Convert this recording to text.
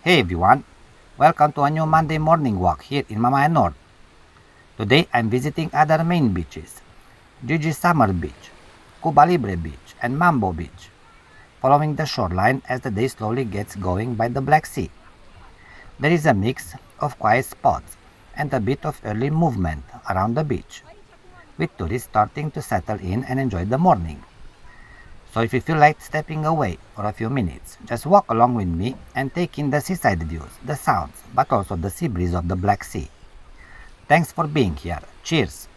Hey everyone, welcome to a new Monday morning walk here in Mamaia Nord. Today I'm visiting other main beaches, Summer Beach, Cuba Libre Beach and Mambo Beach, following the shoreline as the day slowly gets going by the Black Sea. There is a mix of quiet spots and a bit of early movement around the beach, with tourists starting to settle in and enjoy the morning. So if you feel like stepping away for a few minutes, just walk along with me and take in the seaside views, the sounds, but also the sea breeze of the Black Sea. Thanks for being here. Cheers!